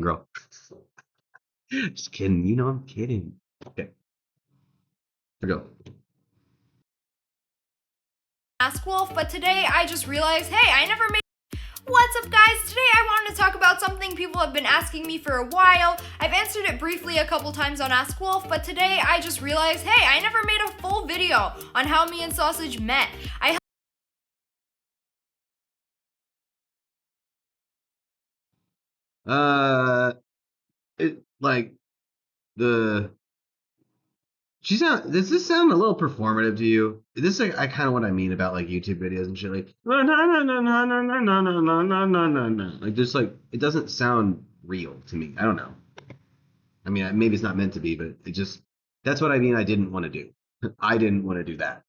American Girl. Just kidding. You know I'm kidding. Okay. Here we go. Ask Wolf, but today I just realized, hey, I never made... What's up, guys? Today I wanted to talk about something people have been asking me for a while. I've answered it briefly a couple times on Ask Wolf, but today I just realized, hey, I never made a full video on how me and Sausage met. Like the does this sound a little performative to you? This is I kind of what I mean about like YouTube videos and shit, like no no no no no no no no no no no no no no, like just like it doesn't sound real to me. I don't know. I mean, maybe it's not meant to be, but it just that's what I mean. I didn't want to do. I didn't want to do that.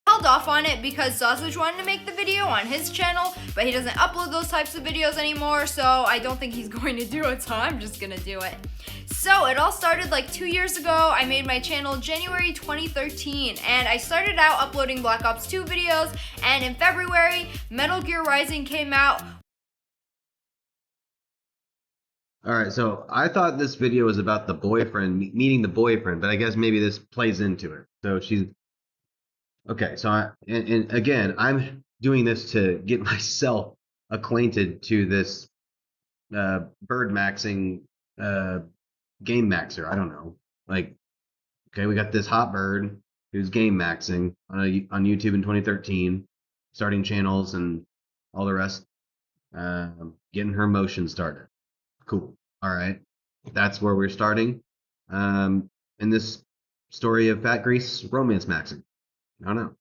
Held off on it because Sausage wanted to make the video on his channel, but he doesn't upload those types of videos anymore, so I don't think he's going to do it, so I'm just gonna do it. So it all started like 2 years ago. I made my channel January 2013, and I started out uploading Black Ops 2 videos, and in February, Metal Gear Rising came out. All right, so I thought this video was about the boyfriend, meeting the boyfriend, but I guess maybe this plays into it. So she's okay, so and again, I'm doing this to get myself acquainted to this bird maxing game maxer. I don't know. Like, okay, we got this hot bird who's game maxing on YouTube in 2013, starting channels and all the rest, getting her motion started. Cool. All right, that's where we're starting. In this story of Fat Grease romance maxing. I don't know.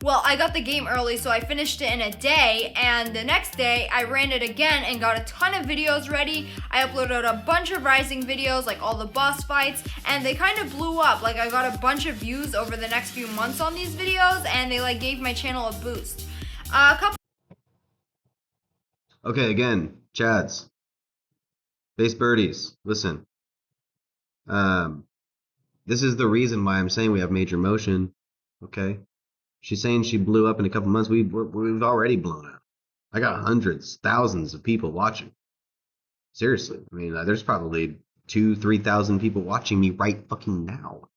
Well, I got the game early, so I finished it in a day, and the next day I ran it again and got a ton of videos ready. I uploaded a bunch of Rising videos, like all the boss fights, and they kind of blew up. Like, I got a bunch of views over the next few months on these videos, and they like gave my channel a boost. Okay, again, Chads, base birdies, listen. This is the reason why I'm saying we have major motion. Okay, she's saying she blew up in a couple months. We've already blown up. I got hundreds, thousands of people watching. Seriously, I mean, there's probably 2,000-3,000 people watching me right fucking now.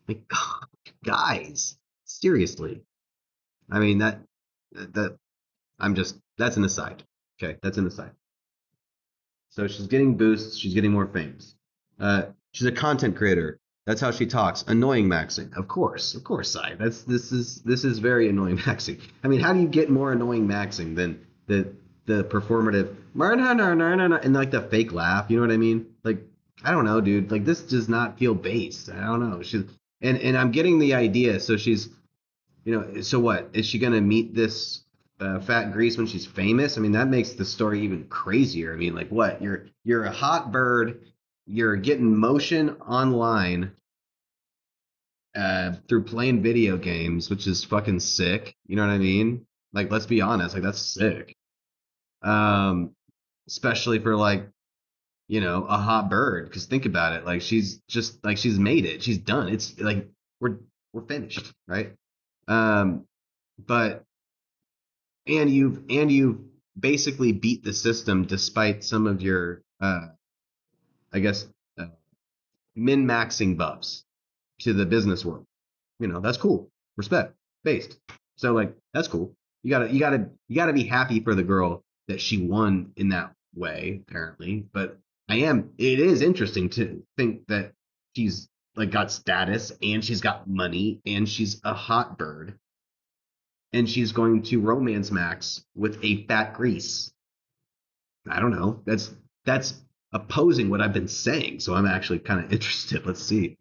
Like, guys, seriously. I mean that that's an aside. Okay, that's an aside. So she's getting boosts. She's getting more famous. She's a content creator. That's how she talks. Annoying maxing, of course, Sai. This is very annoying maxing. I mean, how do you get more annoying maxing than the performative and like the fake laugh? You know what I mean? Like, I don't know, dude. Like, this does not feel based. I don't know. She's and I'm getting the idea. So she's, so what is she gonna meet this Fat Grease when she's famous? I mean, that makes the story even crazier. I mean, like, what? You're a hot bird. You're getting motion online through playing video games, which is fucking sick. You know what I mean? Like, let's be honest, like that's sick. Especially for like, a hot bird. Because think about it, like she's just like she's made it. She's done. It's like we're finished, right? But you've basically beat the system despite some of your I guess min-maxing buffs to the business world. That's cool. Respect based. So like that's cool. You gotta be happy for the girl that she won in that way, apparently. But it is interesting to think that she's like got status and she's got money and she's a hot bird and she's going to romance max with a Fat Grease. I don't know. That's opposing what I've been saying, so I'm actually kind of interested. Let's see.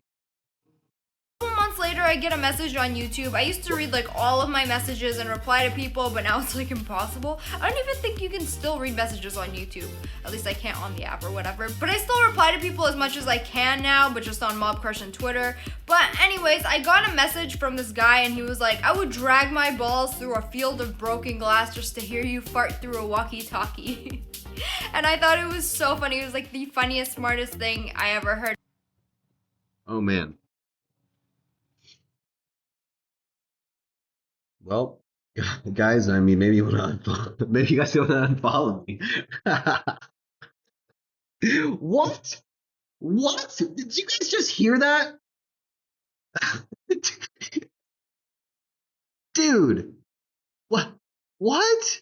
Later, I get a message on YouTube. I used to read like all of my messages and reply to people, but now it's like impossible. I don't even think you can still read messages on YouTube. At least I can't on the app or whatever. But I still reply to people as much as I can now, but just on Mob Crush and Twitter. But anyways, I got a message from this guy and he was like, I would drag my balls through a field of broken glass just to hear you fart through a walkie-talkie. And I thought it was so funny. It was like the funniest, smartest thing I ever heard. Oh man. Well, Guys, I mean, maybe you want to maybe you guys want to unfollow me. What? What? Did you guys just hear that? Dude, what? What?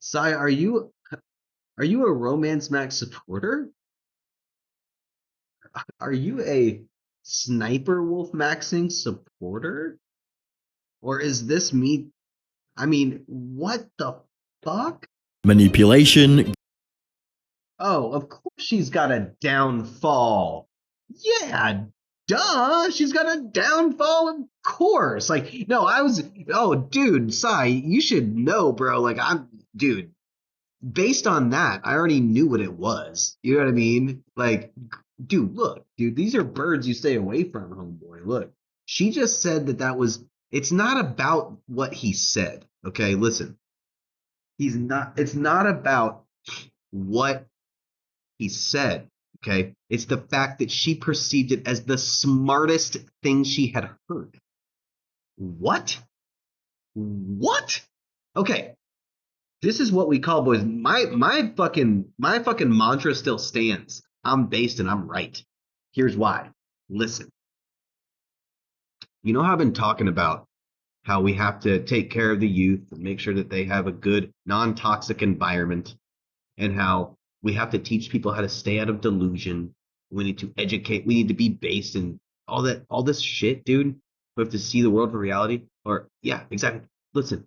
Sai, are you a Romance Max supporter? Are you a Sniper Wolf Maxing supporter? Or is this me? I mean, what the fuck? Manipulation. Oh, of course she's got a downfall. Yeah, duh. She's got a downfall, of course. Like, no, oh, dude, Sai, you should know, bro. Like, dude, based on that, I already knew what it was. You know what I mean? Like, dude, look, dude, these are birds you stay away from, homeboy. Look, she just said it's not about what he said. Okay, listen, it's not about what he said. Okay, it's the fact that she perceived it as the smartest thing she had heard. What? What? Okay, this is what we call, boys. My fucking mantra still stands. I'm based and I'm right. Here's why. Listen, you know how I've been talking about how we have to take care of the youth and make sure that they have a good non-toxic environment, and how we have to teach people how to stay out of delusion. We need to educate. We need to be based in all this shit, dude. We have to see the world for reality. Or yeah, exactly. Listen,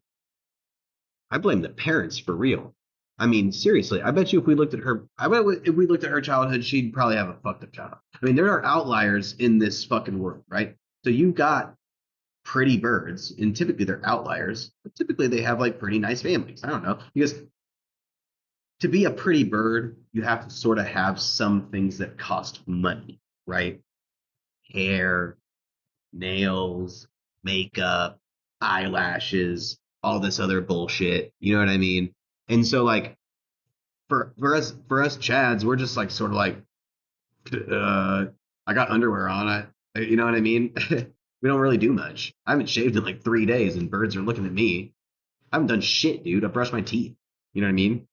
I blame the parents for real. I mean, seriously, I bet you if we looked at her, I bet if we looked at her childhood, she'd probably have a fucked up childhood. I mean, there are outliers in this fucking world, right? So you've got pretty birds, and typically they're outliers, but typically they have like pretty nice families. I don't know, because to be a pretty bird, you have to sort of have some things that cost money, right? Hair, nails, makeup, eyelashes, all this other bullshit. You know what I mean? And so like for us Chads, we're just like sort of like I got underwear on. You know what I mean? We don't really do much. I haven't shaved in like 3 days, and birds are looking at me. I haven't done shit, dude. I brushed my teeth. You know what I mean?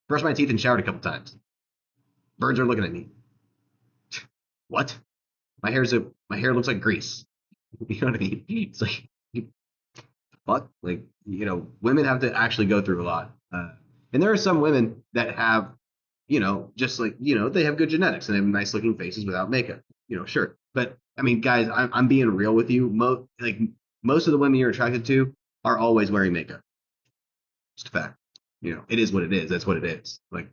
Brushed my teeth and showered a couple times. Birds are looking at me. What? My hair looks like grease. You know what I mean? It's like fuck. Like, women have to actually go through a lot. And there are some women that have, just like, they have good genetics and they have nice looking faces without makeup. Sure. But I mean, guys, I'm being real with you. Most of the women you're attracted to are always wearing makeup. Just a fact. It is what it is. That's what it is. Like,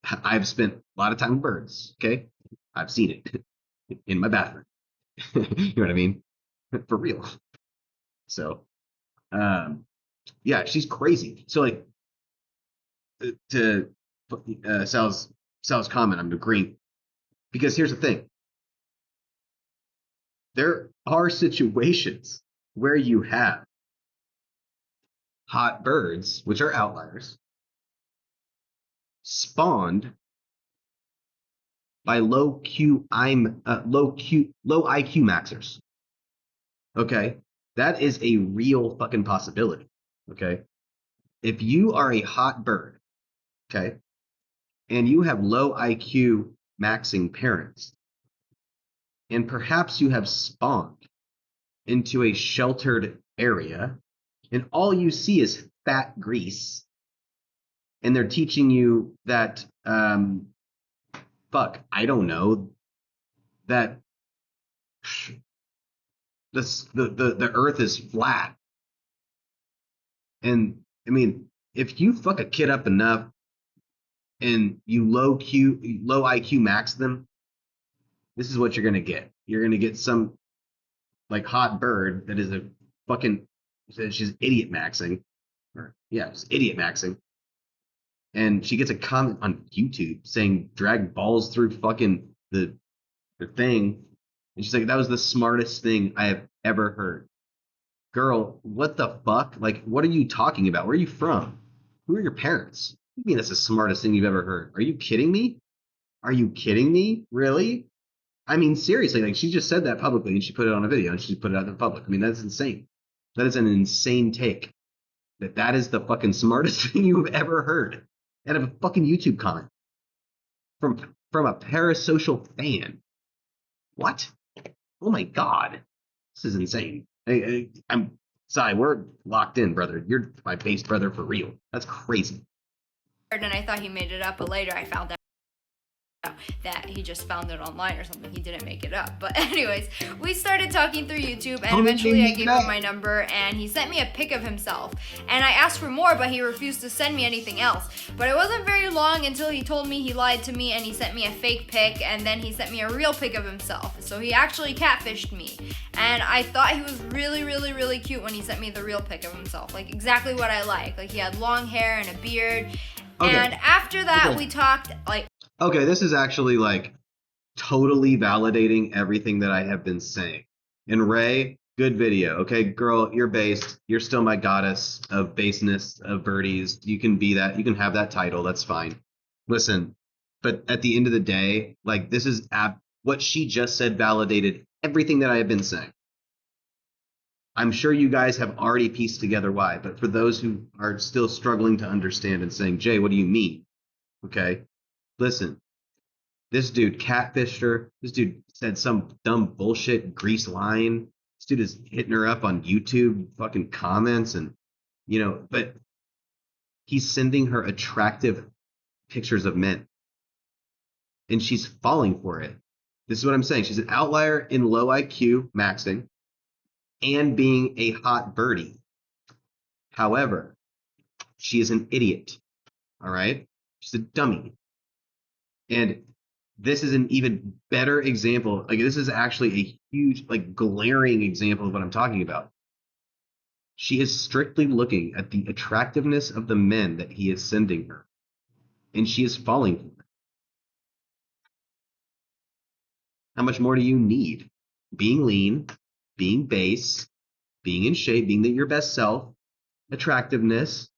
I've spent a lot of time with birds. Okay. I've seen it in my bathroom. You know what I mean? For real. So, yeah, she's crazy. So like, to Sal's comment, I'm agreeing, because here's the thing: there are situations where you have hot birds, which are outliers, spawned by low IQ maxers. Okay, that is a real fucking possibility. Okay, if you are a hot bird, okay, and you have low IQ maxing parents, and perhaps you have spawned into a sheltered area, and all you see is fat grease, and they're teaching you that, I don't know, that the earth is flat. And I mean, if you fuck a kid up enough and you low IQ max them, this is what you're gonna get. You're gonna get some like hot bird that is a fucking, she's idiot maxing, or yeah, it's idiot maxing, and she gets a comment on YouTube saying drag balls through fucking the thing, and she's like, that was the smartest thing I have ever heard. Girl, what the fuck? Like, what are you talking about? Where are you from? Who are your parents? What do you mean that's the smartest thing you've ever heard? Are you kidding me? Are you kidding me? Really? I mean, seriously, like she just said that publicly and she put it on a video and she put it out in public. I mean, that's insane. That is an insane take. That is the fucking smartest thing you've ever heard out of a fucking YouTube comment from a parasocial fan. What? Oh my god, this is insane. I'm sorry, we're locked in, brother. You're my base brother for real. That's crazy. And I thought he made it up, but later I found out that he just found it online or something. He didn't make it up. But anyways, we started talking through YouTube, and eventually I gave him my number, and he sent me a pic of himself. And I asked for more, but he refused to send me anything else. But it wasn't very long until he told me he lied to me, and he sent me a fake pic, and then he sent me a real pic of himself. So he actually catfished me. And I thought he was really, really, really cute when he sent me the real pic of himself. Like exactly what I like. Like he had long hair and a beard. Okay. And after that, we talked like... Okay, this is actually like totally validating everything that I have been saying. And Ray, good video. Okay, girl, you're based. You're still my goddess of baseness, of birdies. You can be that. You can have that title. That's fine. Listen, but at the end of the day, like this is what she just said validated everything that I have been saying. I'm sure you guys have already pieced together why, but for those who are still struggling to understand and saying, Jay, what do you mean? Okay. Listen, this dude catfished her. This dude said some dumb bullshit grease line. This dude is hitting her up on YouTube, fucking comments, and but he's sending her attractive pictures of men, and she's falling for it. This is what I'm saying. She's an outlier in low IQ maxing and being a hot birdie. Huever, she is an idiot. All right, she's a dummy. And this is an even better example. Like this is actually a huge, like glaring example of what I'm talking about. She is strictly looking at the attractiveness of the men that he is sending her. And she is falling for it. How much more do you need? Being lean, being base, being in shape, being your best self, attractiveness,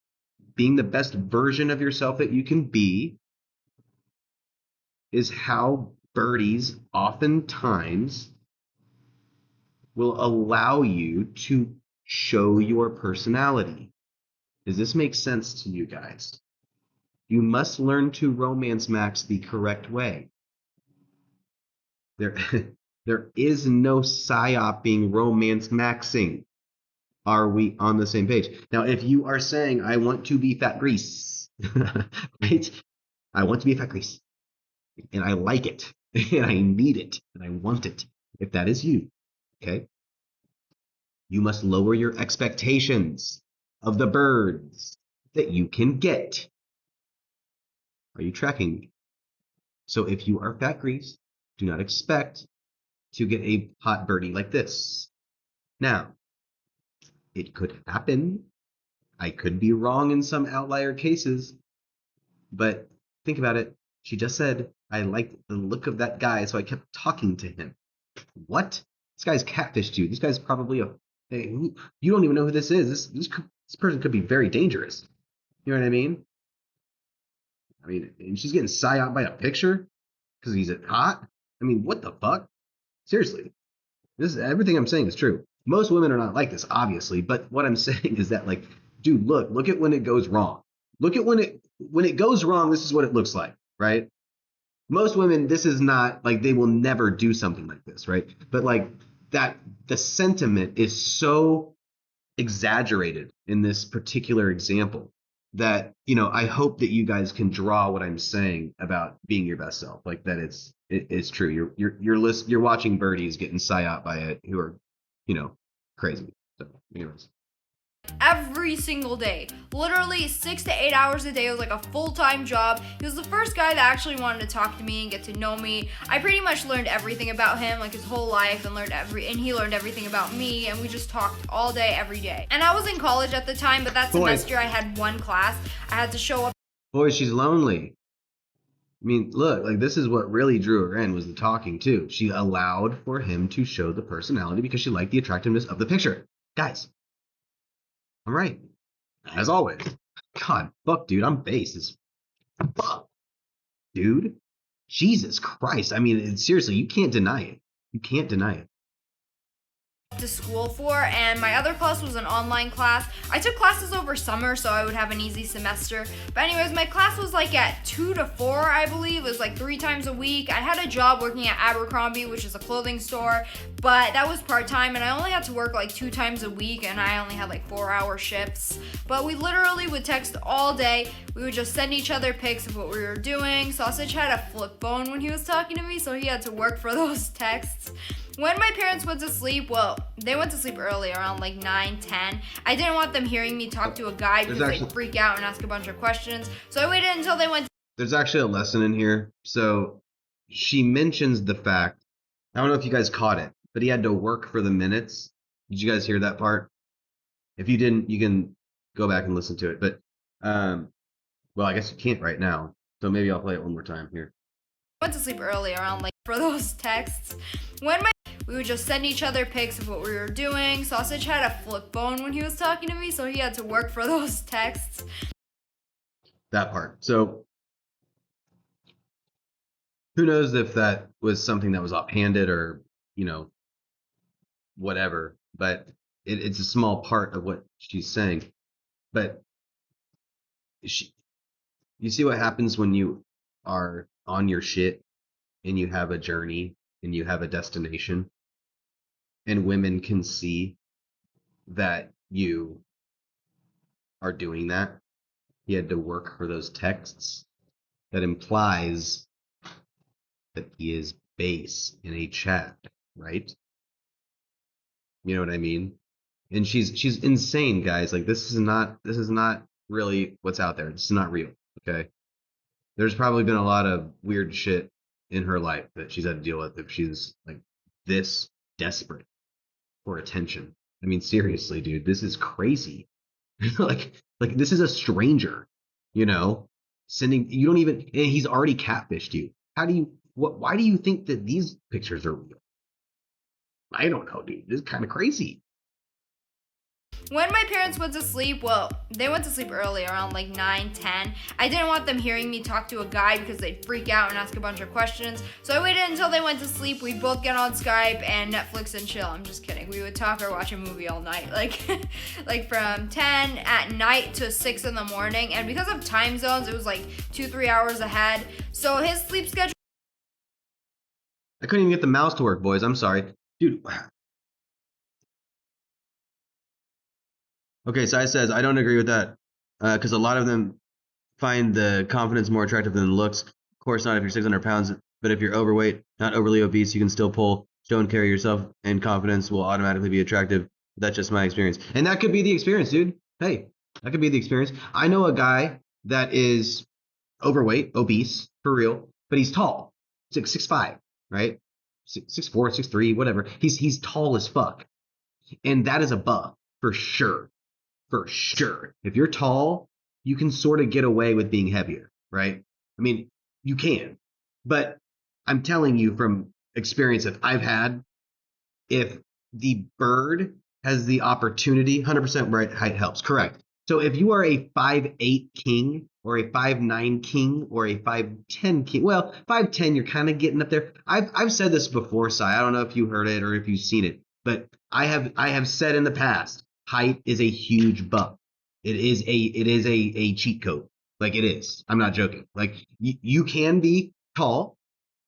being the best version of yourself that you can be, is how birdies oftentimes will allow you to show your personality. Does this make sense to you guys? You must learn to romance max the correct way. There is no psyoping romance maxing. Are we on the same page? Now, if you are saying, I want to be fat grease, right? I want to be fat grease. And I like it, and I need it, and I want it. If that is you, okay, you must lower your expectations of the birds that you can get. Are you tracking me? So if you are fat grease, do not expect to get a hot birdie like this. Now, it could happen. I could be wrong in some outlier cases, but think about it. She just said, I liked the look of that guy, so I kept talking to him. What? This guy's catfished you. This guy's probably you don't even know who this is. This person could be very dangerous. You know what I mean? And she's getting psyoped by a picture because he's hot. I mean, what the fuck? Seriously, everything I'm saying is true. Most women are not like this, obviously, but what I'm saying is that, like, dude, look at when it goes wrong. Look at when it goes wrong. This is what it looks like, right? Most women, this is not like they will never do something like this, right? But like that, the sentiment is so exaggerated in this particular example that, I hope that you guys can draw what I'm saying about being your best self, like that it's true. You're watching birdies getting psyoped by it who are, crazy. So, anyways. Every single day, literally 6 to 8 hours a day. It was like a full-time job. He was the first guy that actually wanted to talk to me and get to know me. I pretty much learned everything about him, like his whole life, and he learned everything about me, and we just talked all day, every day. And I was in college at the time, but that semester I had one class. I had to show up. Boy, she's lonely. I mean, look, like this is what really drew her in, was the talking too. She allowed for him to show the personality because she liked the attractiveness of the picture. Guys, I'm right. As always. God, fuck, dude, I'm base as fuck, dude. Jesus Christ. I mean, seriously, you can't deny it. You can't deny it. To school for, and my other class was an online class. I took classes over summer so I would have an easy semester. But anyways, my class was like at 2 to 4, I believe. It was like 3 times a week. I had a job working at Abercrombie, which is a clothing store, but that was part-time, and I only had to work like 2 times a week, and I only had like 4-hour shifts. But we literally would text all day. We would just send each other pics of what we were doing. Sausage had a flip phone when he was talking to me, so he had to work for those texts. When my parents went to sleep, well, they went to sleep early, around like 9, 10. I didn't want them hearing me talk to a guy because they'd freak out and ask a bunch of questions. So I waited until they went. There's actually a lesson in here. So she mentions the fact, I don't know if you guys caught it, but he had to work for the minutes. Did you guys hear that part? If you didn't, you can go back and listen to it. But, well, I guess you can't right now. So maybe I'll play it one more time here. Went to sleep early, around like for those texts. We would just send each other pics of what we were doing. Sausage had a flip phone when he was talking to me, so he had to work for those texts. That part. So who knows if that was something that was offhanded or, whatever. But it's a small part of what she's saying. But you see what happens when you are on your shit and you have a journey and you have a destination, and women can see that you are doing that. He had to work for those texts. That implies that he is base in a chat, right? You know what I mean? And she's insane, guys. Like this is not really what's out there. This is not real. Okay. There's probably been a lot of weird shit in her life that she's had to deal with if she's like this desperate for attention. I mean, seriously, dude, this is crazy. like this is a stranger, sending, you don't even, and he's already catfished you. Why do you think that these pictures are real? I don't know, dude. This is kind of crazy. When my parents went to sleep, well, they went to sleep early, around like 9, 10. I didn't want them hearing me talk to a guy because they'd freak out and ask a bunch of questions. So I waited until they went to sleep. We'd both get on Skype and Netflix and chill. I'm just kidding. We would talk or watch a movie all night, like from 10 at night to 6 in the morning. And because of time zones, it was like 2-3 hours ahead. So his sleep schedule. I couldn't even get the mouse to work, boys. I'm sorry. Dude. Okay, Sai says, I don't agree with that because a lot of them find the confidence more attractive than the looks. Of course not if you're 600 pounds, but if you're overweight, not overly obese, you can still pull, show and carry yourself, and confidence will automatically be attractive. That's just my experience. And that could be the experience, dude. Hey, that could be the experience. I know a guy that is overweight, obese, for real, but he's tall. He's like 6'5", right? 6'4", 6'3", whatever. He's tall as fuck. And that is a buff, for sure. For sure. If you're tall, you can sort of get away with being heavier, right? I mean, you can. But I'm telling you from experience that I've had, if the bird has the opportunity, 100% right height helps, correct. So if you are a 5'8" king or a 5'9" king or a 5'10" king, well, 5'10", you're kind of getting up there. I've said this before, Sai. I don't know if you heard it or if you've seen it, but I have said in the past, height is a huge buff. It is a cheat code. Like it is. I'm not joking. Like you can be tall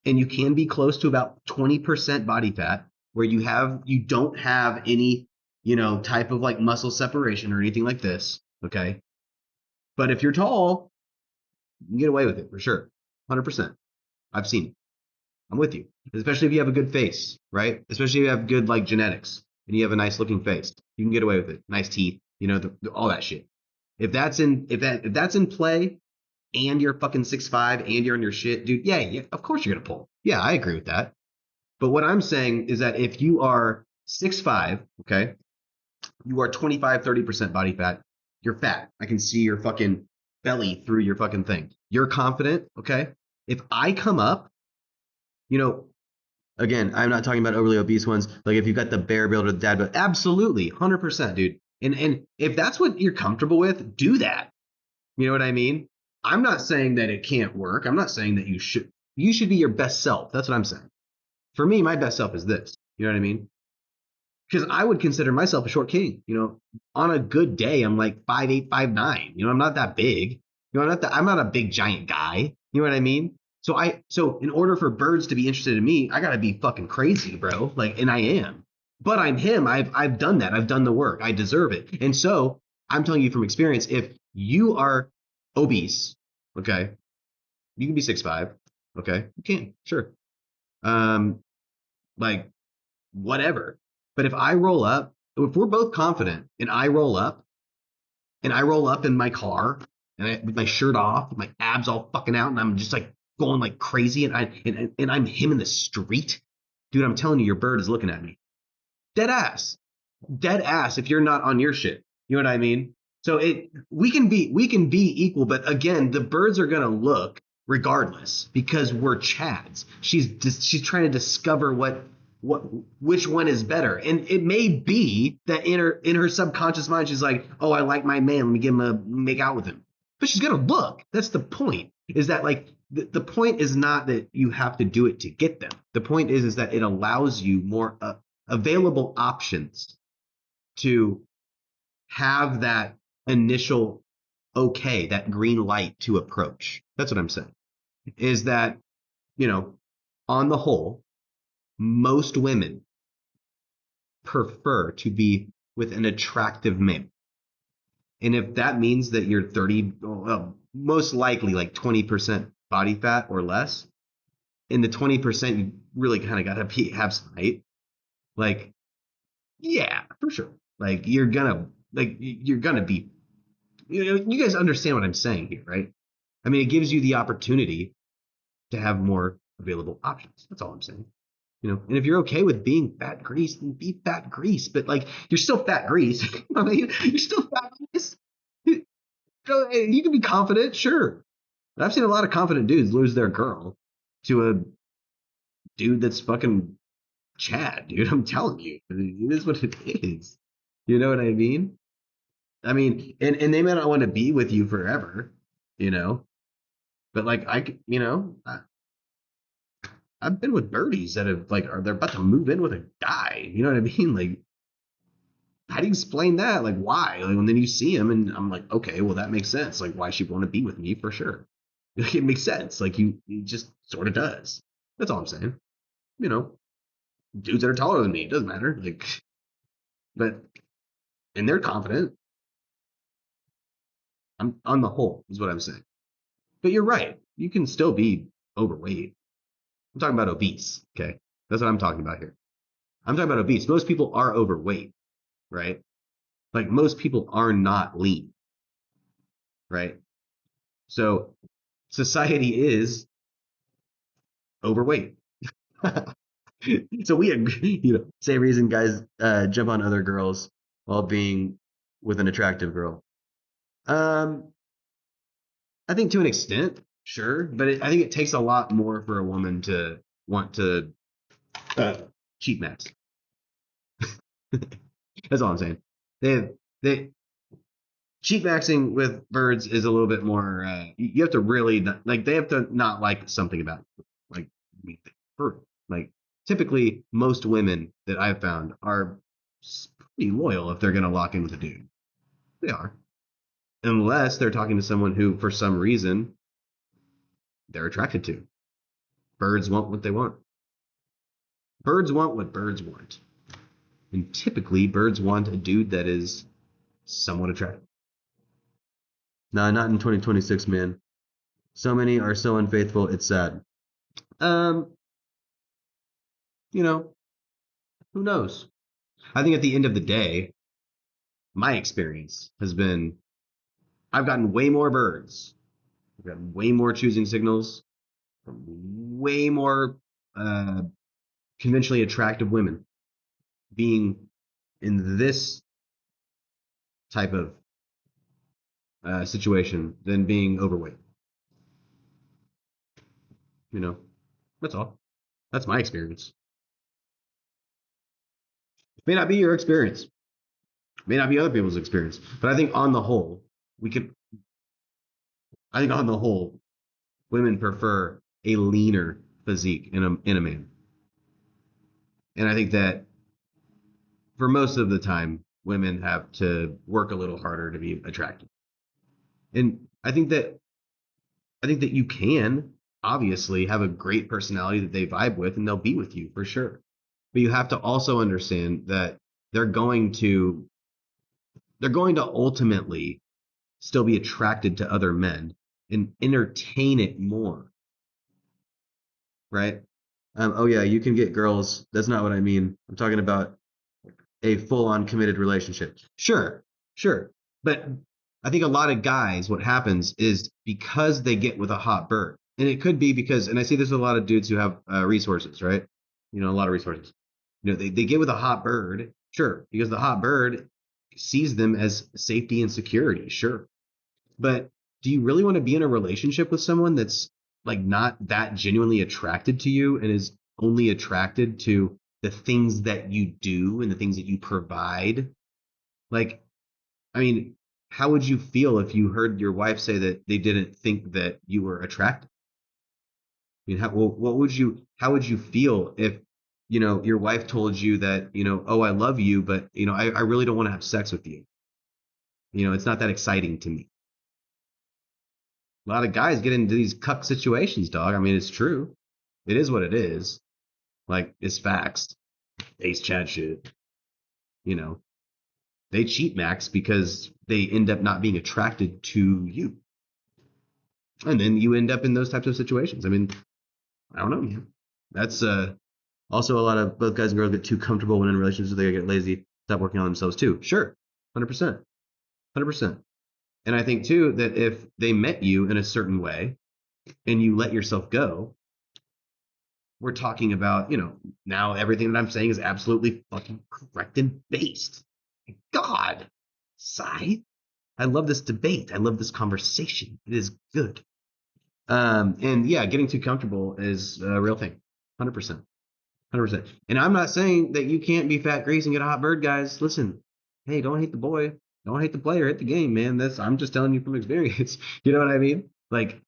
and you can be close to about 20% body fat where you don't have any, type of like muscle separation or anything like this. Okay. But if you're tall, you can get away with it for sure. 100%. I've seen it. I'm with you. Especially if you have a good face, right? Especially if you have good like genetics and you have a nice looking face, you can get away with it. Nice teeth, all that shit. If that's in play and you're fucking 6'5" and you're on your shit, dude, yeah, of course you're gonna pull. Yeah, I agree with that. But what I'm saying is that if you are 6'5", okay, you are 25-30% body fat, you're fat. I can see your fucking belly through your fucking thing. You're confident, okay? If I come up, again, I'm not talking about overly obese ones. Like if you've got the bear build or the dad build, absolutely, 100%, dude. And if that's what you're comfortable with, do that. You know what I mean? I'm not saying that it can't work. I'm not saying that you should. you should be your best self. That's what I'm saying. For me, my best self is this. You know what I mean? Because I would consider myself a short king. You know, on a good day, I'm like 5'8", 5'9". You know, I'm not that big. You know, I'm not a big giant guy. You know what I mean? So in order for birds to be interested in me, I gotta be fucking crazy, bro. Like, and I am. But I'm him. I've done that. I've done the work. I deserve it. And so I'm telling you from experience, if you are obese, okay, you can be 6'5". Okay, you can, sure. Um, like whatever. But if we're both confident and I roll up in my car with my shirt off, my abs all fucking out, and I'm just like going like crazy, and I'm him in the street, dude, I'm telling you, your bird is looking at me. Dead ass. Dead ass if you're not on your shit. You know what I mean? So we can be equal, but again, the birds are gonna look regardless because we're Chads. She's trying to discover what which one is better. And it may be that in her subconscious mind, she's like, oh, I like my man, let me make out with him. But she's gonna look. That's the point. Is that like the point is not that you have to do it to get them. The point is that it allows you more available options to have that initial okay, that green light to approach. That's what I'm saying. Is that, you know, on the whole, most women prefer to be with an attractive male. And if that means that you're 30, well, most likely like 20% body fat or less, in the 20%, you really kind of got to have some height. Like, yeah, for sure. Like you're gonna be, you guys understand what I'm saying here, right? I mean, it gives you the opportunity to have more available options. That's all I'm saying. You know, and if you're okay with being fat grease, then be fat grease. But like, you're still fat grease. I mean, you're still fat grease. You can be confident, sure. But I've seen a lot of confident dudes lose their girl to a dude that's fucking Chad, dude. I'm telling you, it is what it is. You know what I mean? I mean, and they may not want to be with you forever, you know. But like I've been with birdies that have like they're about to move in with a guy. You know what I mean? Like, how do you explain that? Like, why? Like, when then you see him, and I'm like, okay, well, that makes sense. Like, why she'd want to be with me for sure. It makes sense. Like, you just sort of does. That's all I'm saying. You know, dudes that are taller than me, it doesn't matter. Like, but and they're confident. I'm on the whole is what I'm saying. But you're right. You can still be overweight. I'm talking about obese. Okay, that's what I'm talking about here. I'm talking about obese. Most people are overweight, right? Like most people are not lean, right? So society is overweight. So we agree, same reason guys jump on other girls while being with an attractive girl. Um, I think to an extent, sure, but I think it takes a lot more for a woman to want to uh, cheat max. That's all I'm saying. They cheap maxing with birds is a little bit more. You have to really like they have to not like something about it. Like bird. Like typically most women that I've found are pretty loyal if they're gonna lock in with a dude. They are, unless they're talking to someone who for some reason they're attracted to. Birds want what they want. Birds want what birds want, and typically birds want a dude that is somewhat attractive. Nah, not in 2026, man. So many are so unfaithful, it's sad. Um, you know, who knows? I think at the end of the day, my experience has been I've gotten way more birds. I've gotten way more choosing signals from way more uh, conventionally attractive women being in this type of situation than being overweight. You know, that's all. That's my experience. It may not be your experience. It may not be other people's experience. But I think on the whole, we could. I think on the whole, women prefer a leaner physique in a man. And I think that for most of the time, women have to work a little harder to be attractive. And I think that you can obviously have a great personality that they vibe with and they'll be with you for sure. But you have to also understand that they're going to they're going to ultimately still be attracted to other men and entertain it more, right? Oh yeah, you can get girls. That's not what I mean. I'm talking about a full-on committed relationship. Sure, sure. But I think a lot of guys, what happens is because they get with a hot bird, and it could be because, and I see this with a lot of dudes who have resources, right? A lot of resources. They get with a hot bird, sure, because the hot bird sees them as safety and security, sure. But do you really want to be in a relationship with someone that's like not that genuinely attracted to you and is only attracted to the things that you do and the things that you provide? Like, I mean, how would you feel if you heard your wife say that they didn't think that you were attractive? I mean, how would you feel if, your wife told you that, oh, I love you, but, I really don't want to have sex with you. It's not that exciting to me. A lot of guys get into these cuck situations, dog. I mean, it's true. It is what it is. Like, it's facts. Ace Chad shit. You know, they cheat max because they end up not being attracted to you. And then you end up in those types of situations. I mean, I don't know, man. That's also a lot of both guys and girls get too comfortable when in relationships. They get lazy, stop working on themselves too. Sure, 100%, 100%. And I think too that if they met you in a certain way and you let yourself go, we're talking about, now everything that I'm saying is absolutely fucking correct and based. God, sigh. I love this debate. I love this conversation. It is good. And yeah, getting too comfortable is a real thing. 100%. 100%. And I'm not saying that you can't be fat, greasy, and get a hot bird, guys. Listen, hey, don't hate the boy. Don't hate the player. Hate the game, man. I'm just telling you from experience. You know what I mean? Like,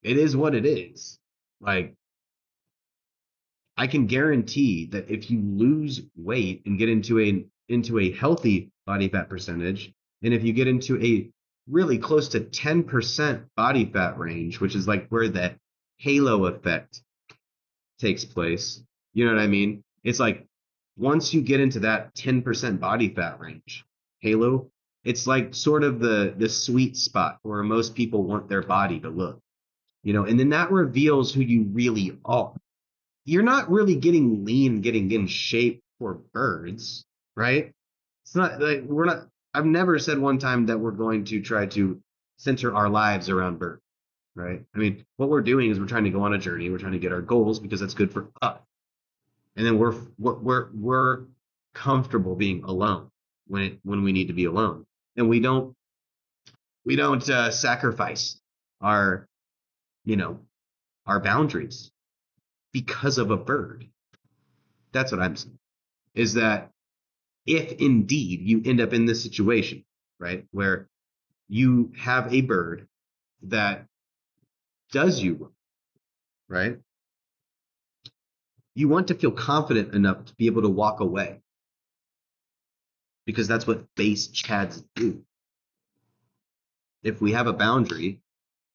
it is what it is. Like, I can guarantee that if you lose weight and get into a healthy body fat percentage, and if you get into a really close to 10% body fat range, which is like where the halo effect takes place, you know what I mean? It's like once you get into that 10% body fat range, halo, it's like sort of the sweet spot where most people want their body to look, and then that reveals who you really are. You're not really getting lean, getting in shape for birds, right? It's not like we're not. I've never said one time that we're going to try to center our lives around birds, right? I mean, what we're doing is we're trying to go on a journey. We're trying to get our goals because that's good for us, and then we're comfortable being alone when we need to be alone, and we don't sacrifice our you know our boundaries because of a bird. That's what I'm saying. Is that if indeed you end up in this situation, right, where you have a bird that does you wrong, right, you want to feel confident enough to be able to walk away because that's what base chads do. If we have a boundary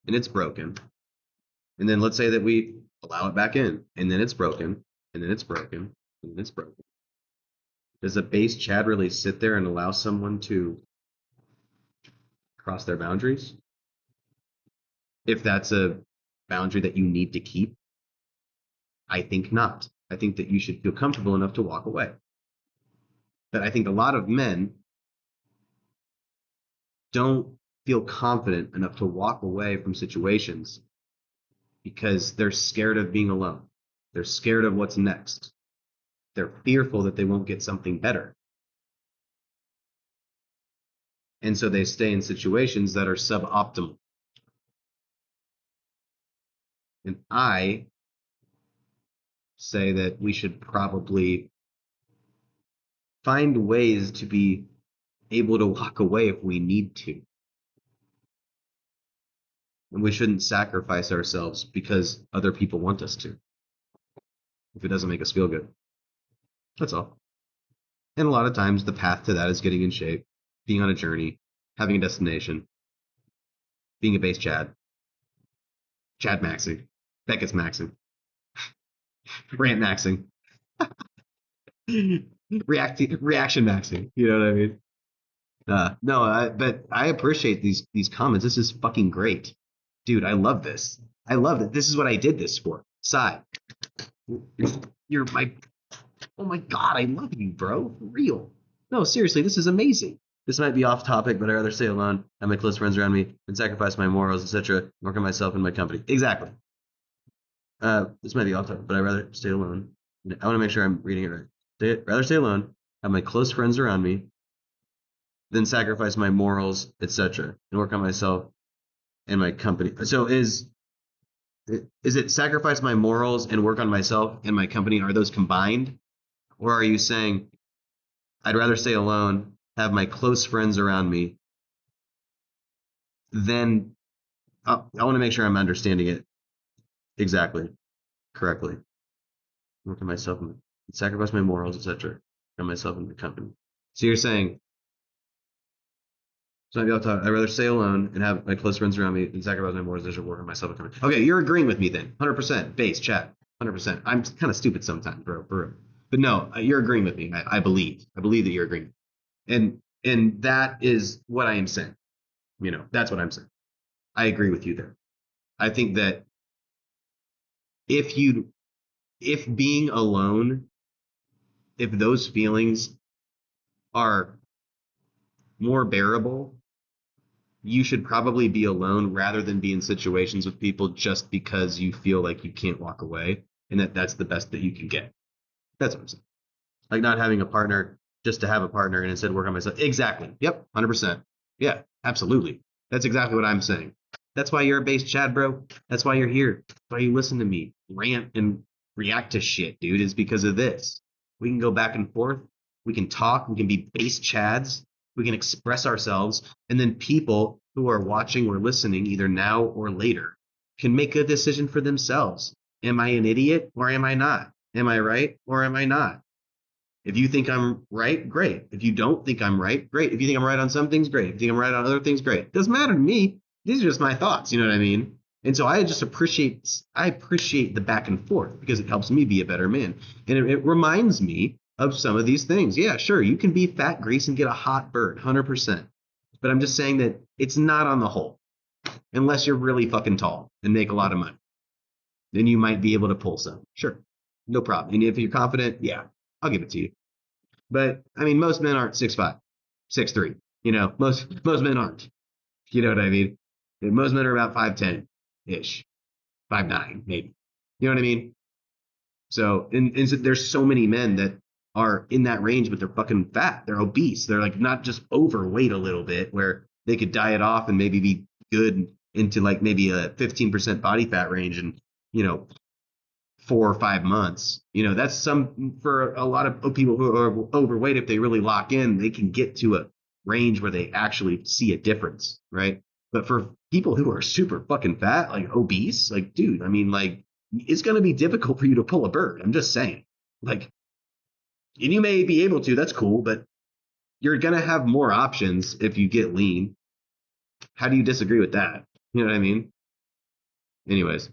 and it's broken, and then let's say that we allow it back in, and then it's broken, and then it's broken, and then it's broken. Does a base chad really sit there and allow someone to cross their boundaries? If that's a boundary that you need to keep, I think not. I think that you should feel comfortable enough to walk away. But I think a lot of men don't feel confident enough to walk away from situations because they're scared of being alone. They're scared of what's next. They're fearful that they won't get something better. And so they stay in situations that are suboptimal. And I say that we should probably find ways to be able to walk away if we need to. And we shouldn't sacrifice ourselves because other people want us to, if it doesn't make us feel good. That's all. And a lot of times the path to that is getting in shape, being on a journey, having a destination, being a base Chad, Chad maxing, Beckett's maxing, rant maxing, reaction maxing. You know what I mean? No, but I appreciate these comments. This is fucking great, dude. I love this. I love it. This is what I did this for. Sai, you're my. Oh my god, I love you, bro. For real. No, seriously, this is amazing. This might be off topic, but I'd rather stay alone, have my close friends around me, and sacrifice my morals, etc. Work on myself and my company. Exactly. This might be off topic, but I'd rather stay alone. I want to make sure I'm reading it right. Rather stay alone, have my close friends around me, than sacrifice my morals, etc., and work on myself and my company. So is it sacrifice my morals and work on myself and my company? Are those combined? Or are you saying I'd rather stay alone, have my close friends around me, then I want to make sure I'm understanding it exactly, correctly. Work on myself and sacrifice my morals, etc. On myself and my company. So you're saying, so I'd rather stay alone and have my close friends around me than sacrifice my morals, etc. Work on myself and company. Okay, you're agreeing with me then, 100%. Base chat, 100%. I'm kind of stupid sometimes, bro. For real. But no, you're agreeing with me. I believe that you're agreeing, and that is what I am saying. You know, that's what I'm saying. I agree with you there. I think that if being alone, if those feelings are more bearable, you should probably be alone rather than be in situations with people just because you feel like you can't walk away and that's the best that you can get. That's what I'm saying. Like not having a partner just to have a partner and instead work on myself. Exactly. Yep. 100%. Yeah, absolutely. That's exactly what I'm saying. That's why you're a base Chad, bro. That's why you're here. That's why you listen to me rant and react to shit, dude, is because of this. We can go back and forth. We can talk. We can be base Chads. We can express ourselves. And then people who are watching or listening either now or later can make a decision for themselves. Am I an idiot or am I not? Am I right or am I not? If you think I'm right, great. If you don't think I'm right, great. If you think I'm right on some things, great. If you think I'm right on other things, great. Doesn't matter to me. These are just my thoughts, you know what I mean? And so I just appreciate the back and forth because it helps me be a better man. And it reminds me of some of these things. Yeah, sure, you can be fat grease and get a hot bird, 100%. But I'm just saying that it's not on the whole. Unless you're really fucking tall and make a lot of money. Then you might be able to pull some. Sure. No problem. And if you're confident, yeah, I'll give it to you. But I mean, most men aren't 6'5", 6'3". You know, most men aren't. You know what I mean? And most men are about 5'10" ish, 5'9" maybe. You know what I mean? So, and so there's so many men that are in that range, but they're fucking fat. They're obese. They're like not just overweight a little bit, where they could diet off and maybe be good into like maybe a 15% body fat range and 4 or 5 months. That's some for a lot of people who are overweight. If they really lock in, they can get to a range where they actually see a difference, right? But for people who are super fucking fat, like obese, like, dude, I mean, like, it's going to be difficult for you to pull a bird. I'm just saying, like, and you may be able to, that's cool, but you're going to have more options if you get lean. How do you disagree with that? You know what I mean? Anyways,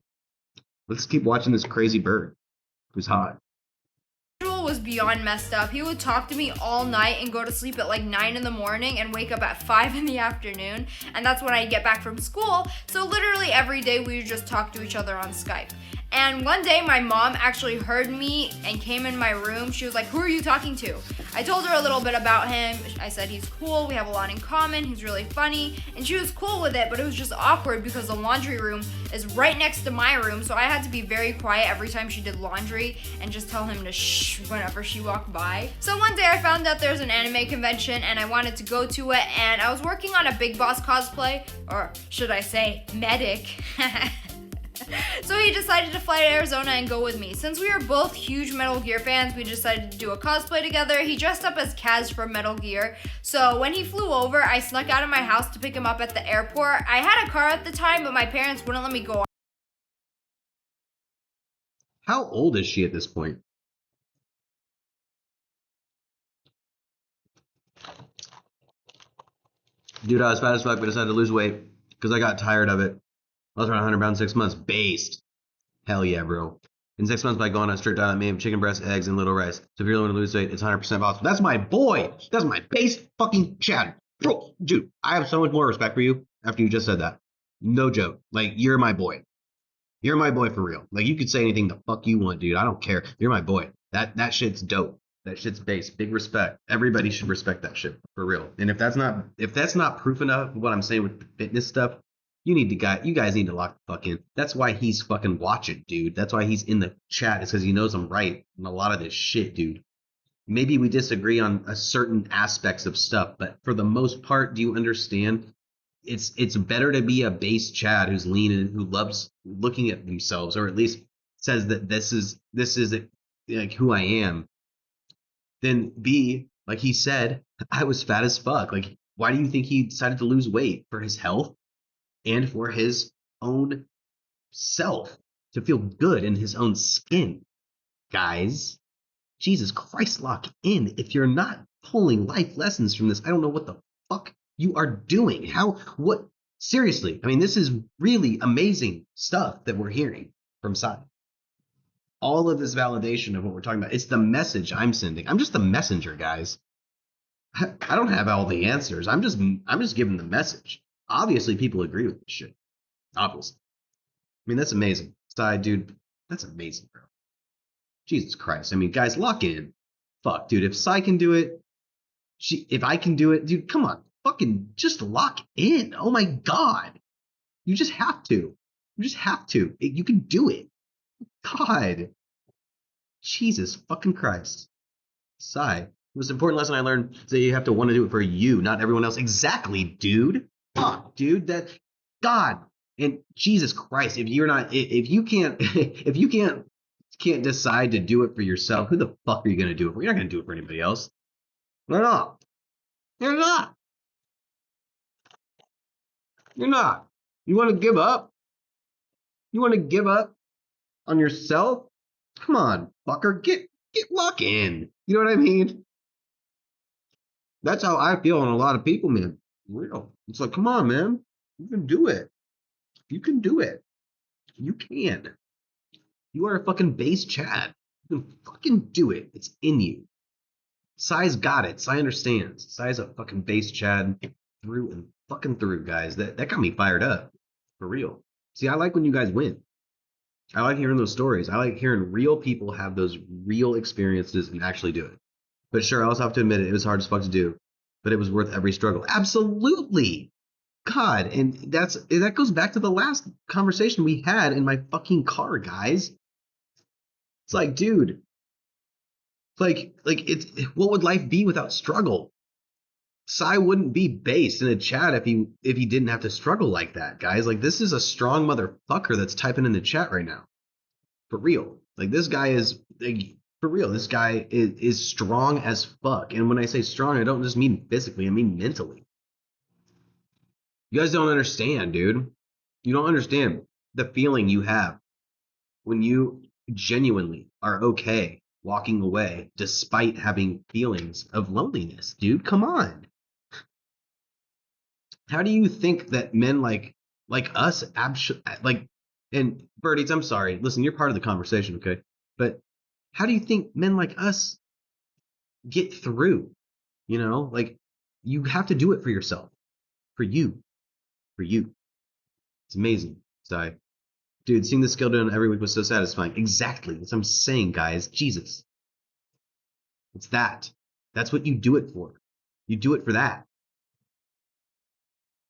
let's keep watching this crazy bird who's hot. Was beyond messed up. He would talk to me all night and go to sleep at like 9 in the morning and wake up at 5 in the afternoon, and that's when I get back from school. So literally every day we would just talk to each other on Skype. And one day my mom actually heard me and came in my room. She was like, "Who are you talking to?" I told her a little bit about him. I said he's cool, we have a lot in common, he's really funny, and she was cool with it, but it was just awkward because the laundry room is right next to my room, so I had to be very quiet every time she did laundry and just tell him to shh whenever she walked by. So one day I found out there's an anime convention and I wanted to go to it, and I was working on a Big Boss cosplay, or should I say medic. So he decided to fly to Arizona and go with me. Since we were both huge Metal Gear fans, we decided to do a cosplay together. He dressed up as Kaz from Metal Gear. So when he flew over, I snuck out of my house to pick him up at the airport. I had a car at the time, but my parents wouldn't let me go. How old is she at this point? Dude, I was fat as fuck, but decided to lose weight because I got tired of it. I was around 100 pounds 6 months. Based. Hell yeah, bro. In 6 months, by going on a strict diet, made of chicken breast, eggs, and little rice. So if you're looking to lose weight, it's 100% possible. That's my boy. That's my base fucking Chad. Bro, dude, I have so much more respect for you after you just said that. No joke. Like, you're my boy. You're my boy for real. Like, you could say anything the fuck you want, dude. I don't care. You're my boy. That shit's dope. That shit's base. Big respect. Everybody should respect that shit for real. And if that's not proof enough of what I'm saying with the fitness stuff, you guys need to lock the fuck in. That's why he's fucking watching, dude. That's why he's in the chat. It's because he knows I'm right on a lot of this shit, dude. Maybe we disagree on a certain aspects of stuff, but for the most part, do you understand? It's better to be a base Chad who's lean and who loves looking at themselves, or at least says that this is like who I am, than be like he said, I was fat as fuck. Like, why do you think he decided to lose weight? For his health and for his own self, to feel good in his own skin. Guys, Jesus Christ, lock in. If you're not pulling life lessons from this, I don't know what the fuck you are doing. What? Seriously, I mean, this is really amazing stuff that we're hearing from Sai. All of this validation of what we're talking about. It's the message I'm sending. I'm just the messenger, guys. I don't have all the answers. I'm just giving the message. Obviously, people agree with this shit. Obviously. I mean, that's amazing. Sai, dude, that's amazing, bro. Jesus Christ. I mean, guys, lock in. Fuck, dude. If Sai can do it, if I can do it, dude, come on. Fucking just lock in. Oh my God. You just have to. You just have to. You can do it. God. Jesus fucking Christ. Sai. The most important lesson I learned is that you have to want to do it for you, not everyone else. Exactly, dude. Fuck, dude. That God and Jesus Christ. If you can't decide to do it for yourself, who the fuck are you gonna do it for? You're not gonna do it for anybody else. No. You're not. You're not. You want to give up? You want to give up on yourself? Come on, fucker. Get lock in. You know what I mean? That's how I feel on a lot of people, man. Real. It's like, come on, man. You can do it. You can do it. You can. You are a fucking base Chad. You can fucking do it. It's in you. Sai's got it. Sai understands. Sai's a fucking base Chad through and fucking through, guys. That got me fired up. For real. See, I like when you guys win. I like hearing those stories. I like hearing real people have those real experiences and actually do it. But sure, I also have to admit it was hard as fuck to do. But it was worth every struggle. Absolutely. God, and that goes back to the last conversation we had in my fucking car, guys. It's like, dude, like it's what would life be without struggle? Sai wouldn't be based in a chat if he didn't have to struggle like that, guys. Like, this is a strong motherfucker that's typing in the chat right now. For real. Like, this guy is like, for real. This guy is strong as fuck. And when I say strong, I don't just mean physically, I mean mentally. You guys don't understand, dude. You don't understand the feeling you have when you genuinely are okay walking away despite having feelings of loneliness, dude. Come on. How do you think that men like us and Birdies, I'm sorry. Listen, you're part of the conversation, okay? But how do you think men like us get through? You know, like, you have to do it for yourself. For you. For you. It's amazing. Sai. Dude, seeing the skill done every week was so satisfying. Exactly. That's what I'm saying, guys. Jesus. It's that. That's what you do it for. You do it for that.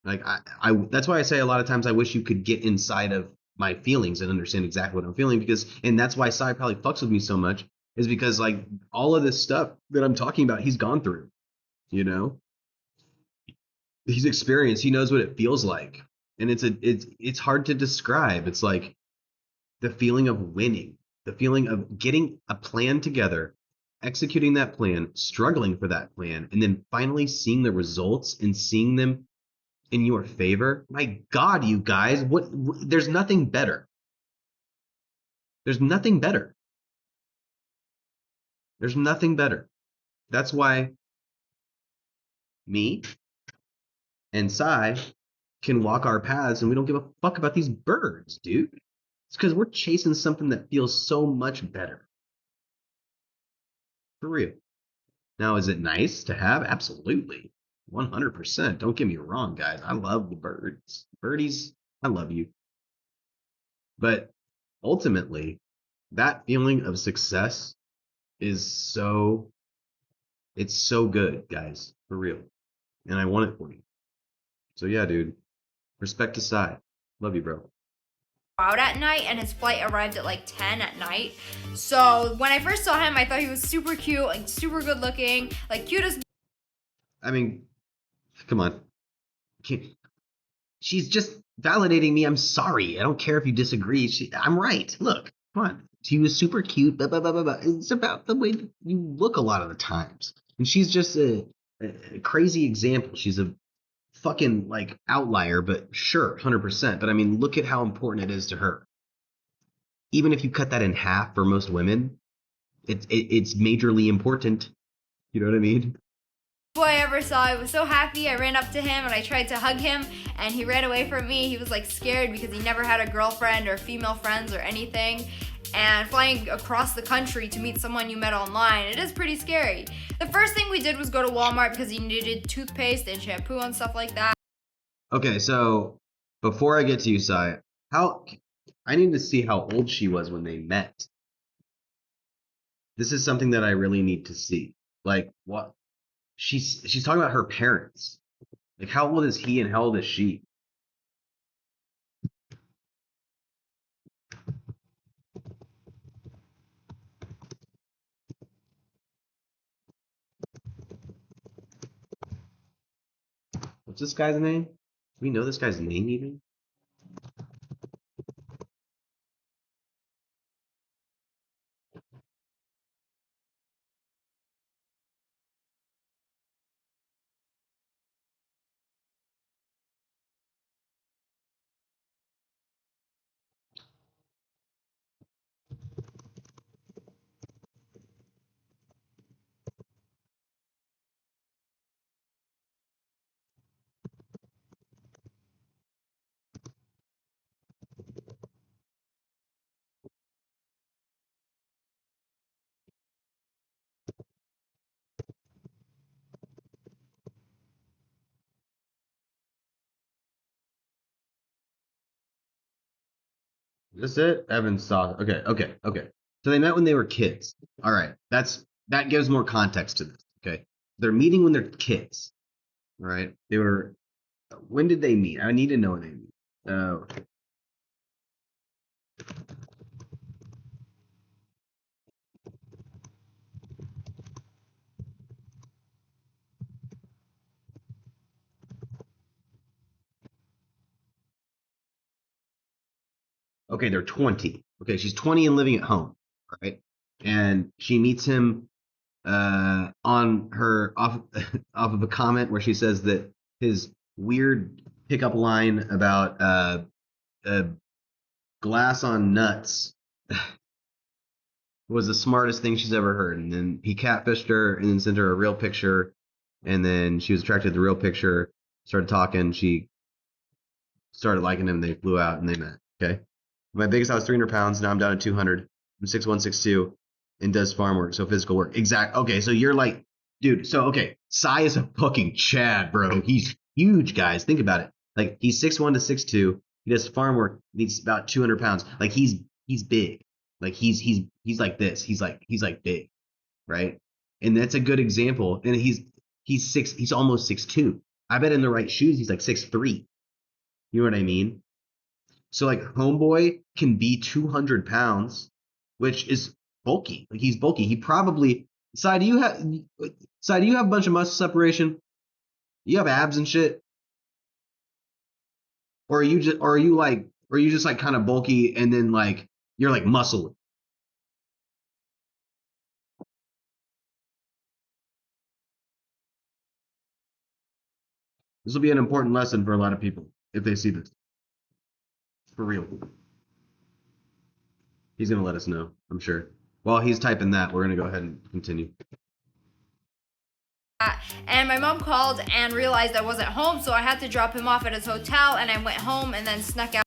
Like, I that's why I say a lot of times I wish you could get inside of my feelings and understand exactly what I'm feeling, and that's why Sai probably fucks with me so much, is because, like, all of this stuff that I'm talking about, he's gone through, you know? He's experienced, he knows what it feels like. And it's hard to describe. It's like, the feeling of winning, the feeling of getting a plan together, executing that plan, struggling for that plan, and then finally seeing the results and seeing them in your favor. My God, you guys, there's nothing better. There's nothing better. There's nothing better. That's why me and Sai can walk our paths and we don't give a fuck about these birds, dude. It's because we're chasing something that feels so much better. For real. Now, is it nice to have? Absolutely. 100%. Don't get me wrong, guys. I love the birds. Birdies, I love you. But ultimately, that feeling of success is it's so good, guys. For real. And I want it for you. So yeah, dude. Respect aside. Love you, bro. Out at night, and his flight arrived at like 10 at night. So when I first saw him, I thought he was super cute, like super good looking, like cute as. I mean, come on. She's just validating me. I'm sorry. I don't care if you disagree. I'm right. Look, come on. She was super cute. Blah, blah, blah, blah, blah. It's about the way you look a lot of the times. And she's just a crazy example. She's a fucking like outlier, but sure, 100%. But I mean, look at how important it is to her. Even if you cut that in half for most women, it's majorly important. You know what I mean? Boy I ever saw. I was so happy. I ran up to him and I tried to hug him, and he ran away from me. He was like scared because he never had a girlfriend or female friends or anything. And flying across the country to meet someone you met online, it is pretty scary. The first thing we did was go to Walmart because he needed toothpaste and shampoo and stuff like that. Okay, so before I get to you, Sai, I need to see how old she was when they met. This is something that I really need to see. Like, what? She's talking about her parents. Like, how old is he and how old is she? What's this guy's name? Do we know this guy's name even? Is this it? Evan saw. Okay. So they met when they were kids. All right, that gives more context to this. Okay, they're meeting when they're kids. All right, they were. When did they meet? I need to know when they meet. Okay, they're 20. Okay, she's 20 and living at home, right? And she meets him on her off of a comment where she says that his weird pickup line about glass on nuts was the smartest thing she's ever heard. And then he catfished her and then sent her a real picture. And then she was attracted to the real picture, started talking. She started liking him. They flew out and they met. Okay. My biggest, I was 300 pounds. Now I'm down to 200. I'm 6'1", 6'2", and does farm work, so physical work. Exact. Okay, so you're like, dude. So okay, Sai is a fucking Chad, bro. He's huge, guys. Think about it. Like he's 6'1" to 6'2". He does farm work. He's about 200 pounds. Like he's big. Like he's like this. He's like big, right? And that's a good example. And he's almost 6'2". I bet in the right shoes he's like 6'3". You know what I mean? So like homeboy can be 200 pounds, which is bulky. Like he's bulky. He probably Sai, do you have a bunch of muscle separation? You have abs and shit? Or are you just like kind of bulky and then like You're like muscle. This will be an important lesson for a lot of people if they see this. For real. He's going to let us know, I'm sure. While he's typing that, we're going to go ahead and continue. And my mom called and realized I wasn't home, so I had to drop him off at his hotel, and I went home and then snuck out.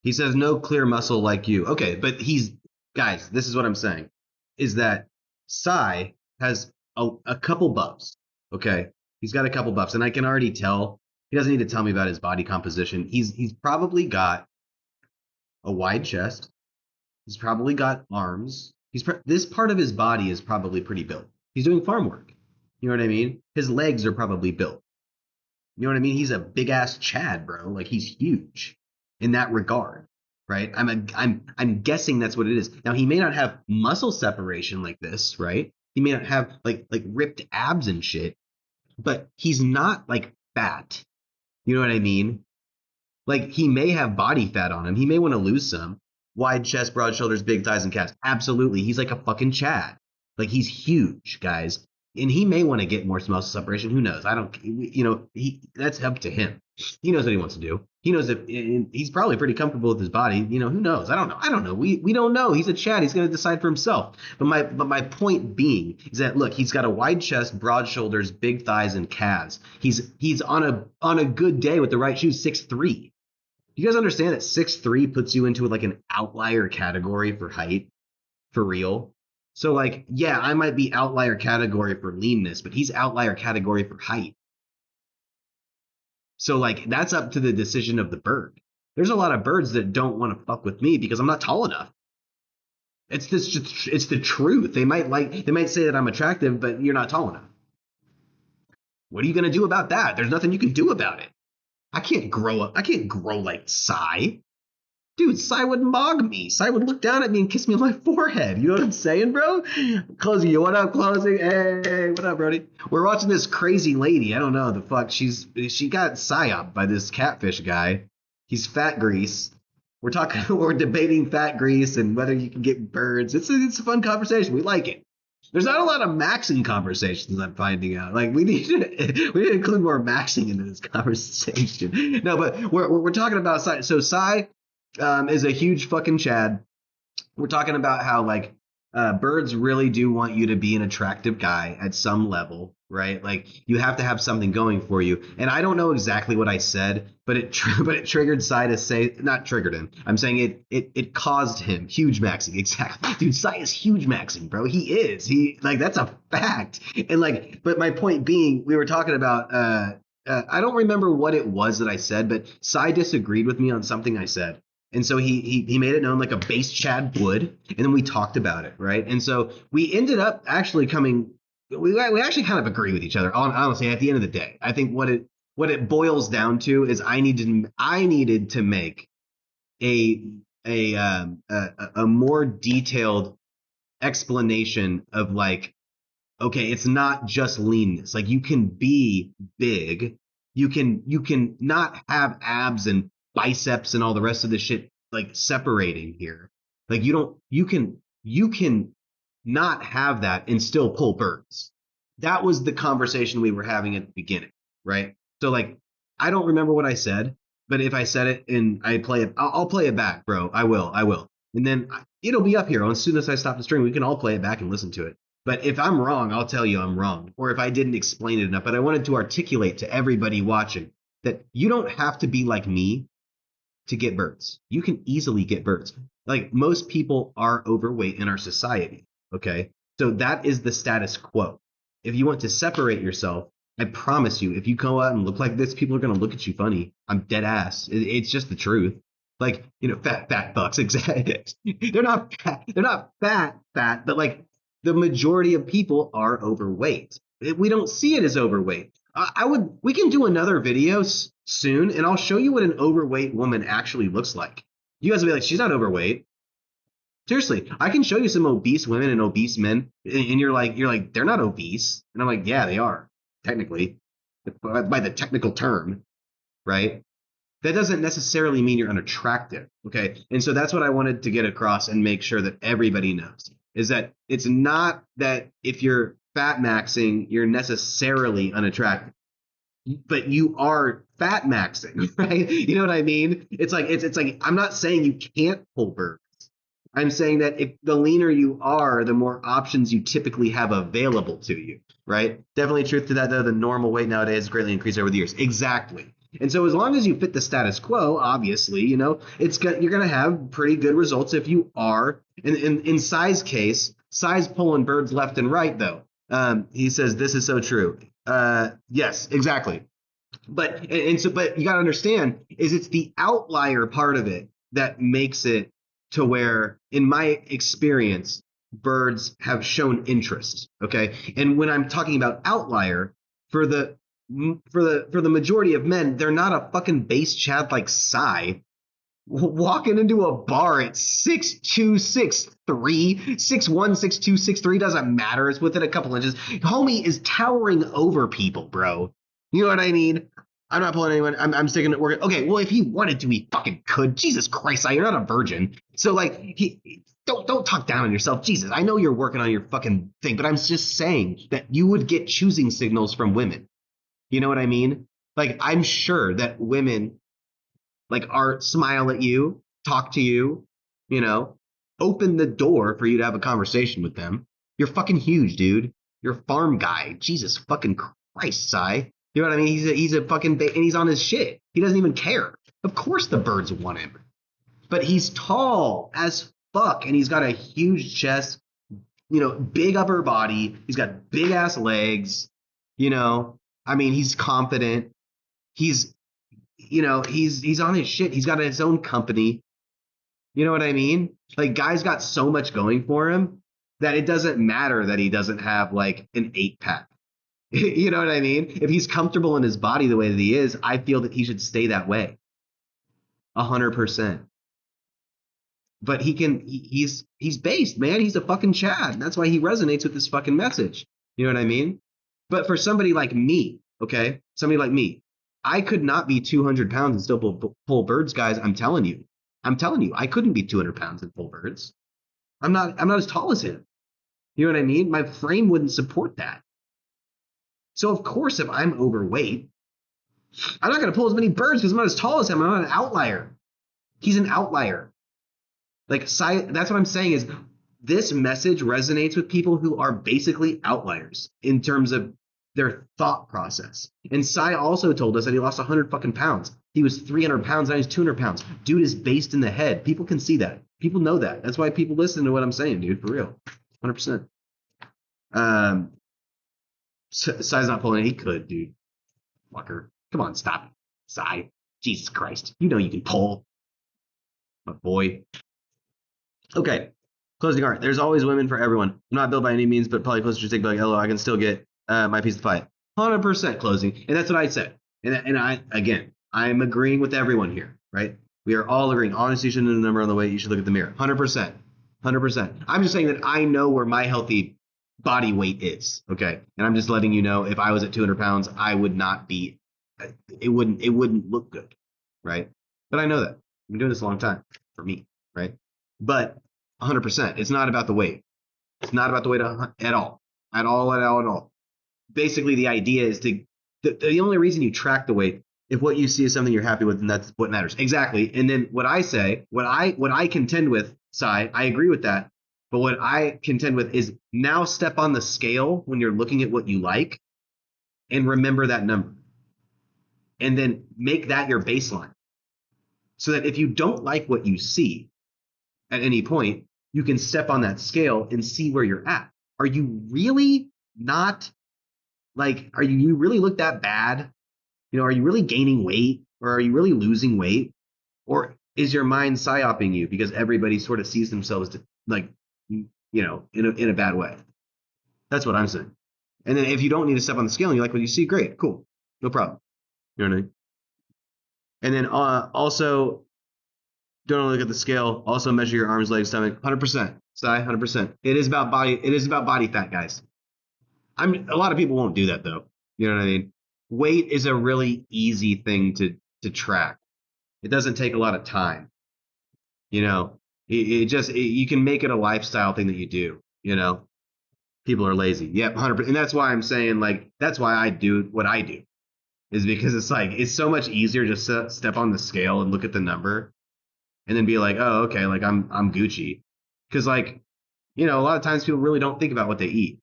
He says no clear muscle like you. Okay, but guys, this is what I'm saying, is that Psy has a couple buffs, okay? He's got a couple buffs, and I can already tell. He doesn't need to tell me about his body composition. He's probably got a wide chest. He's probably got arms. This part of his body is probably pretty built. He's doing farm work. You know what I mean? His legs are probably built. You know what I mean? He's a big ass Chad, bro. Like he's huge in that regard, right? I'm guessing that's what it is. Now he may not have muscle separation like this, right? He may not have like ripped abs and shit, but he's not like fat. You know what I mean? Like he may have body fat on him. He may want to lose some. Wide chest, broad shoulders, big thighs and calves. Absolutely. He's like a fucking Chad. Like he's huge, guys. And he may want to get more muscle separation. Who knows? I don't, that's up to him. He knows what he wants to do. He knows if he's probably pretty comfortable with his body. You know, who knows? I don't know. We don't know. He's a Chad. He's going to decide for himself. But my point being is that look, he's got a wide chest, broad shoulders, big thighs, and calves. He's on a good day with the right shoes, 6'3". You guys understand that 6'3" puts you into like an outlier category for height, for real? So like, yeah, I might be outlier category for leanness, but he's outlier category for height. So like, that's up to the decision of the bird. There's a lot of birds that don't want to fuck with me because I'm not tall enough. It's the truth. They might say that I'm attractive, but you're not tall enough. What are you going to do about that? There's nothing you can do about it. I can't grow up. I can't grow like Psy. Dude, Psy would mog me. Psy would look down at me and kiss me on my forehead. You know what I'm saying, bro? Closing, what up, Closing? Hey, what up, Brody? We're watching this crazy lady. I don't know the fuck. She got psyoped by this catfish guy. He's fat grease. We're debating fat grease and whether you can get birds. It's a fun conversation. We like it. There's not a lot of maxing conversations I'm finding out. Like we need to include more maxing into this conversation. No, but we're talking about Psy. So Psy is a huge fucking Chad. We're talking about how like birds really do want you to be an attractive guy at some level, right? Like you have to have something going for you. And I don't know exactly what I said, but it triggered Psy to say, not triggered him. I'm saying it caused him huge maxing. Exactly, dude. Psy is huge maxing, bro. He like that's a fact. And like, but my point being, we were talking about. I don't remember what it was that I said, but Psy disagreed with me on something I said. And so he made it known like a base Chad would, and then we talked about it, right? And so we ended up actually we actually kind of agree with each other. Honestly, at the end of the day, I think what it boils down to is I needed to make a more detailed explanation of like, okay, it's not just leanness. Like you can be big, you can not have abs and biceps and all the rest of the shit like separating here. Like you can not have that and still pull birds. That was the conversation we were having at the beginning, right? So like I don't remember what I said, but if I said it and I play it, I'll play it back, bro. I will. And then it'll be up here. As soon as I stop the stream, we can all play it back and listen to it. But if I'm wrong, I'll tell you I'm wrong. Or if I didn't explain it enough, but I wanted to articulate to everybody watching that you don't have to be like me to get birds. You can easily get birds. Like most people are overweight in our society. Okay. So that is the status quo. If you want to separate yourself, I promise you, if you go out and look like this, people are going to look at you funny. I'm dead ass. It's just the truth. Like, fat fucks. Exactly. They're not fat, but like the majority of people are overweight. We don't see it as overweight. We can do another video soon, and I'll show you what an overweight woman actually looks like. You guys will be like, she's not overweight. Seriously, I can show you some obese women and obese men, and you're like, they're not obese. And I'm like, yeah, they are, technically, by the technical term, right? that doesn't necessarily mean you're unattractive. Okay. And so that's what I wanted to get across and make sure that everybody knows is that it's not that if you're fat maxing, you're necessarily unattractive, but you are fat maxing, right? You know what I mean? It's like I'm not saying you can't pull birds. I'm saying that if the leaner you are, the more options you typically have available to you, right? Definitely truth to that, though. The normal weight nowadays has greatly increased over the years. Exactly. And so as long as you fit the status quo, obviously, you know, you're going to have pretty good results if you are. In Si's case, Si's pulling birds left and right, though. He says, this is so true. Yes, exactly. But you got to understand is it's the outlier part of it that makes it to where, in my experience, birds have shown interest. Okay, and when I'm talking about outlier, for the majority of men, they're not a fucking base Chad like Psy walking into a bar at 6'2", 6'3", 6'1", 6'2", 6'3", doesn't matter. It's within a couple inches. Homie is towering over people, bro. You know what I mean? I'm not pulling anyone. I'm sticking to work. Okay, well, if he wanted to, he fucking could. Jesus Christ, you're not a virgin. So, like, don't talk down on yourself. Jesus, I know you're working on your fucking thing, but I'm just saying that you would get choosing signals from women. You know what I mean? Like, I'm sure that women, like, smile at you, talk to you, you know, open the door for you to have a conversation with them. You're fucking huge, dude. You're a farm guy. Jesus fucking Christ, Si. You know what I mean? He's a fucking and he's on his shit. He doesn't even care. Of course the birds want him. But he's tall as fuck and he's got a huge chest, you know, big upper body. He's got big ass legs, you know. I mean, he's confident. He's on his shit. He's got his own company. You know what I mean? Like, guy's got so much going for him that it doesn't matter that he doesn't have like an 8-pack. You know what I mean? If he's comfortable in his body the way that he is, I feel that he should stay that way. 100%. But he's based, man. He's a fucking Chad. That's why he resonates with this fucking message. You know what I mean? But for somebody like me, okay? Somebody like me, I could not be 200 pounds and still pull birds, guys. I'm telling you, I couldn't be 200 pounds and pull birds. I'm not as tall as him. You know what I mean? My frame wouldn't support that. So of course, if I'm overweight, I'm not going to pull as many birds because I'm not as tall as him. I'm not an outlier. He's an outlier. Like, that's what I'm saying is this message resonates with people who are basically outliers in terms of their thought process. And Sai also told us that he lost 100 fucking pounds. He was 300 pounds, now he's 200 pounds. Dude is based in the head. People can see that. People know that. That's why people listen to what I'm saying, dude, for real. 100%. Sai's not pulling it. He could, dude. Fucker. Come on, stop it. Sai. Jesus Christ. You know you can pull. My boy. Okay. Closing art. There's always women for everyone. I'm not built by any means, but probably closer to take like, hello, I can still get my piece of the pie. 100% closing. And that's what I said. And I'm agreeing with everyone here, right? We are all agreeing. Honesty shouldn't have a number on the way. You should look at the mirror. 100%. 100%. I'm just saying that I know where my healthy body weight is, okay? And I'm just letting you know if I was at 200 pounds, I would not be, it wouldn't look good, right? But I know that. I've been doing this a long time for me, right? But 100%. It's not about the weight. It's not about the weight at all. At all. Basically, the idea is the only reason you track the weight, if what you see is something you're happy with, then that's what matters. Exactly. And then what I say, what I contend with, Sai, I agree with that. But what I contend with is now step on the scale when you're looking at what you like and remember that number. And then make that your baseline. So that if you don't like what you see at any point, you can step on that scale and see where you're at. Are you really not are you really look that bad? You know, are you really gaining weight or are you really losing weight? Or is your mind psyoping you because everybody sort of sees themselves in a bad way? That's what I'm saying. And then if you don't need to step on the scale and you like what you see, great, cool, no problem. You know what I mean? And then also, don't only look at the scale. Also measure your arms, legs, stomach. 100%. Sai, 100%. It is about body fat, guys. A lot of people won't do that though. You know what I mean? Weight is a really easy thing to track. It doesn't take a lot of time. You know, you can make it a lifestyle thing that you do. You know, people are lazy. Yep, 100%. And that's why I'm saying like that's why I do what I do is because it's like it's so much easier just to step on the scale and look at the number and then be like, oh, okay, like I'm Gucci, because like a lot of times people really don't think about what they eat.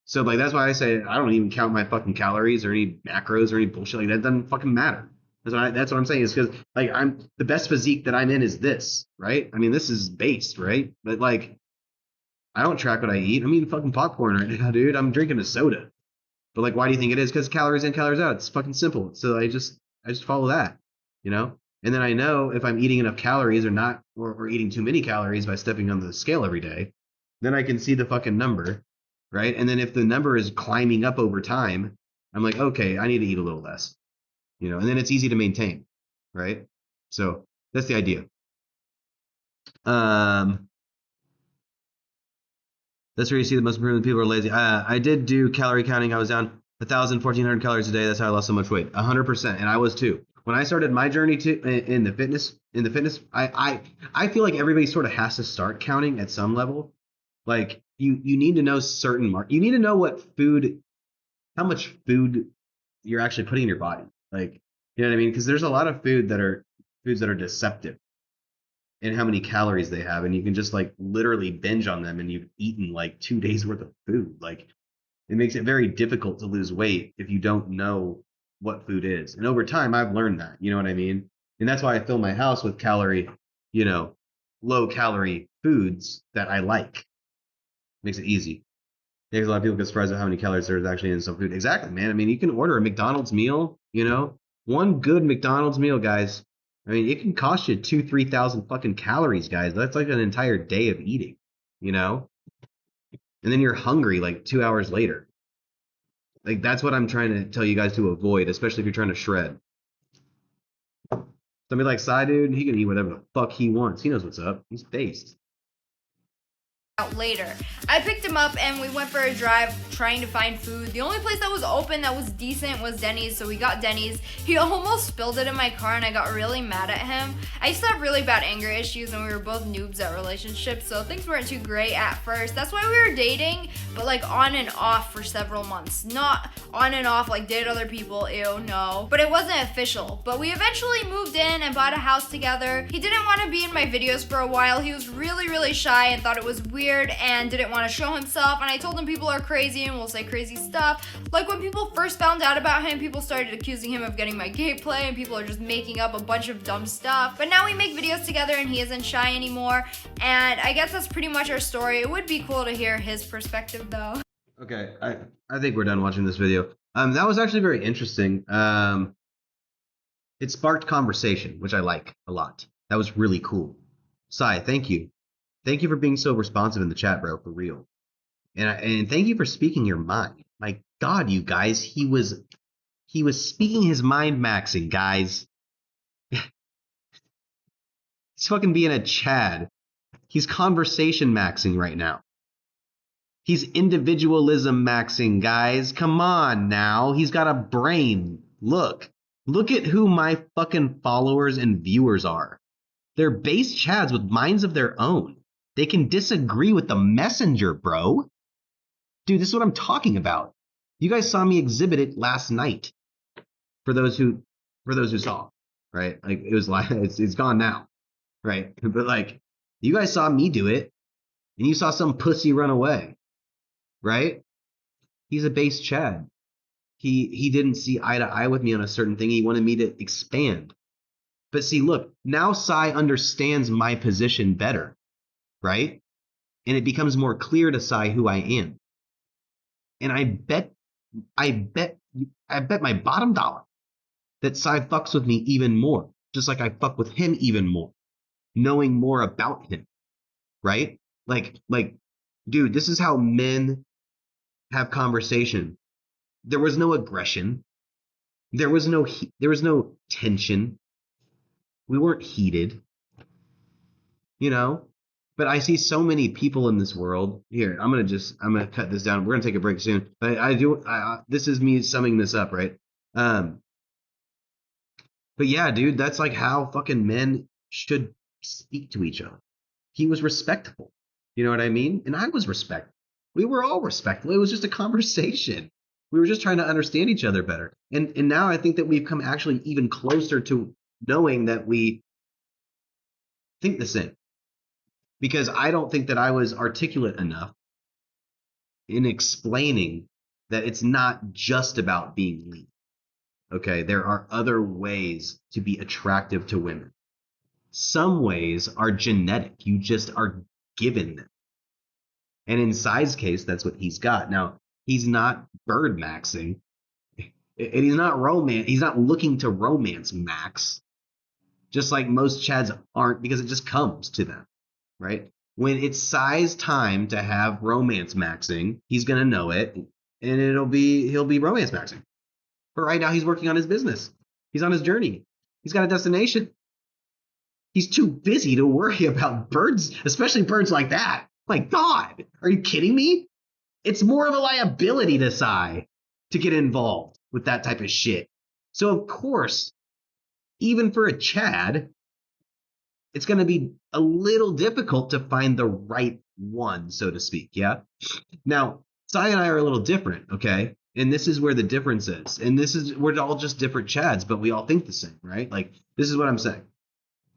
So like that's why I say I don't even count my fucking calories or any macros or any bullshit like that. Doesn't fucking matter. That's what I'm saying is because like I'm the best physique that I'm in is this, right? I mean this is based, right? But like I don't track what I eat. I'm eating fucking popcorn right now, dude. I'm drinking a soda. But like why do you think it is? Because calories in, calories out. It's fucking simple. So I just follow that, you know? And then I know if I'm eating enough calories or not, or eating too many calories by stepping on the scale every day, then I can see the fucking number, right? And then if the number is climbing up over time, I'm like, okay, I need to eat a little less, and then it's easy to maintain, right? So that's the idea. That's where you see the most improvement. People are lazy. I did do calorie counting. I was down 1,400 calories a day. That's how I lost so much weight. 100%, and I was too. When I started my journey in the fitness, I feel like everybody sort of has to start counting at some level. Like you need to know certain you need to know how much food you're actually putting in your body. Like, you know what I mean? Because there's a lot of foods that are deceptive in how many calories they have, and you can just like literally binge on them, and you've eaten like 2 days worth of food. Like, it makes it very difficult to lose weight if you don't know what food is. And over time, I've learned that. You know what I mean? And that's why I fill my house with low calorie foods that I like. Makes it easy. Because a lot of people get surprised at how many calories there's actually in some food. Exactly, man. I mean, you can order a McDonald's meal, one good McDonald's meal, guys. I mean, it can cost you 3,000 fucking calories, guys. That's like an entire day of eating, And then you're hungry like 2 hours later. Like, that's what I'm trying to tell you guys to avoid, especially if you're trying to shred. Somebody like Psy, dude, he can eat whatever the fuck he wants. He knows what's up. He's based. Out later. I picked him up and we went for a drive trying to find food. The only place that was open that was decent was Denny's, so we got Denny's. He almost spilled it in my car and I got really mad at him. I used to have really bad anger issues and we were both noobs at relationships, so things weren't too great at first. That's why we were dating, but like on and off for several months. Not on and off like date other people, ew, no. But it wasn't official. But we eventually moved in and bought a house together. He didn't want to be in my videos for a while. He was really, really shy and thought it was weird and didn't want to show himself, and I told him people are crazy and will say crazy stuff. Like when people first found out about him, people started accusing him of getting my gameplay and people are just making up a bunch of dumb stuff. But now we make videos together and he isn't shy anymore, and I guess that's pretty much our story. It would be cool to hear his perspective though. Okay, I think we're done watching this video. That was actually very interesting. It sparked conversation, which I like a lot. That was really cool. Sai, thank you. Thank you for being so responsive in the chat, bro, for real. And thank you for speaking your mind. My God, you guys, he was speaking his mind maxing, guys. He's fucking being a Chad. He's conversation maxing right now. He's individualism maxing, guys. Come on now. He's got a brain. Look at who my fucking followers and viewers are. They're base Chads with minds of their own. They can disagree with the messenger, bro. Dude, this is what I'm talking about. You guys saw me exhibit it last night. For those who saw, right? Like it was like it's gone now, right? But like you guys saw me do it, and you saw some pussy run away, right? He's a base Chad. He didn't see eye to eye with me on a certain thing. He wanted me to expand. But see, look, now Sai understands my position better. Right? And it becomes more clear to Sai who I am. And I bet my bottom dollar that Sai fucks with me even more, just like I fuck with him even more, knowing more about him. Right? Like, dude, this is how men have conversation. There was no aggression. There was no tension. We weren't heated. But I see so many people in this world. Here, I'm gonna cut this down. We're gonna take a break soon. But this is me summing this up, right? But yeah, dude, that's like how fucking men should speak to each other. He was respectful. You know what I mean? And I was respectful. We were all respectful. It was just a conversation. We were just trying to understand each other better. And now I think that we've come actually even closer to knowing that we think the same. Because I don't think that I was articulate enough in explaining that it's not just about being lean. Okay, there are other ways to be attractive to women. Some ways are genetic. You just are given them. And in Sai's case, that's what he's got. Now, he's not bird maxing. And he's not romance. He's not looking to romance max, just like most Chads aren't, because it just comes to them, right? When it's Sai's time to have romance maxing, he's gonna know it, and he'll be romance maxing. But right now, he's working on his business. He's on his journey. He's got a destination. He's too busy to worry about birds, especially birds like that. My God, are you kidding me? It's more of a liability to Sai to get involved with that type of shit. So, of course, even for a Chad, it's going to be a little difficult to find the right one, so to speak. Yeah. Now, Sai and I are a little different, okay? And this is where the difference is. And we're all just different Chads, but we all think the same, right? Like, this is what I'm saying.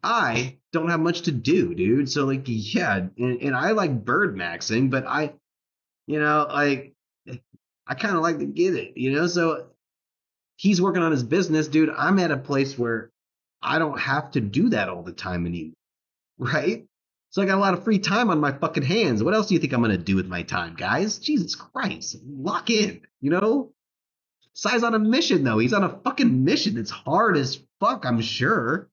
I don't have much to do, dude. So, like, yeah, and I like bird maxing, but I kind of like to get it, So he's working on his business, dude. I'm at a place where I don't have to do that all the time anymore, right? So I got a lot of free time on my fucking hands. What else do you think I'm going to do with my time, guys? Jesus Christ. Lock in, Sai's on a mission, though. He's on a fucking mission. It's hard as fuck, I'm sure.